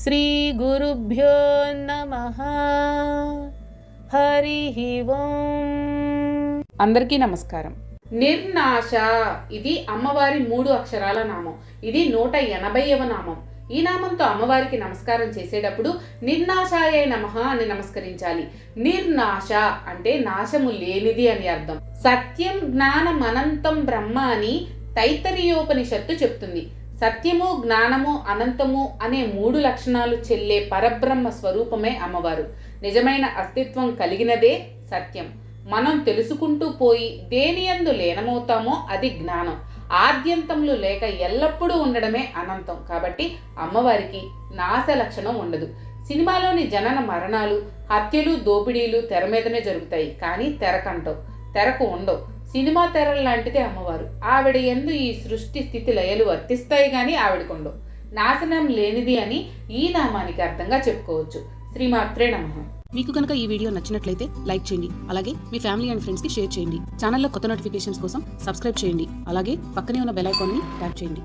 శ్రీ గురుభ్యో నమః. హరి ఓం. అందరికీ నమస్కారం. నిర్నాశ ఇది అమ్మవారి 3 అక్షరాల నామం. ఇది 180వ నామం. ఈ నామంతో అమ్మవారికి నమస్కారం చేసేటప్పుడు నిర్నాశాయ నమః అని నమస్కరించాలి. నిర్నాశ అంటే నాశము లేనిది అని అర్థం. సత్యం జ్ఞానం అనంతం బ్రహ్మ అని తైత్తరీయోపనిషత్తు చెప్తుంది. సత్యము, జ్ఞానము, అనంతము అనే 3 లక్షణాలు చెల్లే పరబ్రహ్మ స్వరూపమే అమ్మవారు. నిజమైన అస్తిత్వం కలిగినదే సత్యం. మనం తెలుసుకుంటూ పోయి దేనియందు లీనమవుతామో అది జ్ఞానం. ఆద్యంతములు లేక ఎల్లప్పుడూ ఉండడమే అనంతం. కాబట్టి అమ్మవారికి నాశ లక్షణం ఉండదు. సినిమాలోని జనన మరణాలు, హత్యలు, దోపిడీలు తెర మీదనే జరుగుతాయి, కానీ తెరకంటవు, తెరకు ఉండవు. సినిమా తెరల లాంటిదే అమ్మవారు. ఆవిడ యందు ఈ సృష్టి స్థితి లయలు వర్తిస్తాయి, కానీ ఆవిడకుండవు. నాశనం లేనిది అని ఈ నామానికి అర్థంగా చెప్పుకోవచ్చు. శ్రీమాత్రే నమః. మీకు కనుక ఈ వీడియో నచ్చినట్లయితే లైక్ చేయండి. అలాగే మీ ఫ్యామిలీ అండ్ ఫ్రెండ్స్కి షేర్ చేయండి. ఛానల్లో కొత్త నోటిఫికేషన్స్ కోసం సబ్స్క్రైబ్ చేయండి. అలాగే పక్కనే ఉన్న బెల్ ఐకాన్ని ట్యాప్ చేయండి.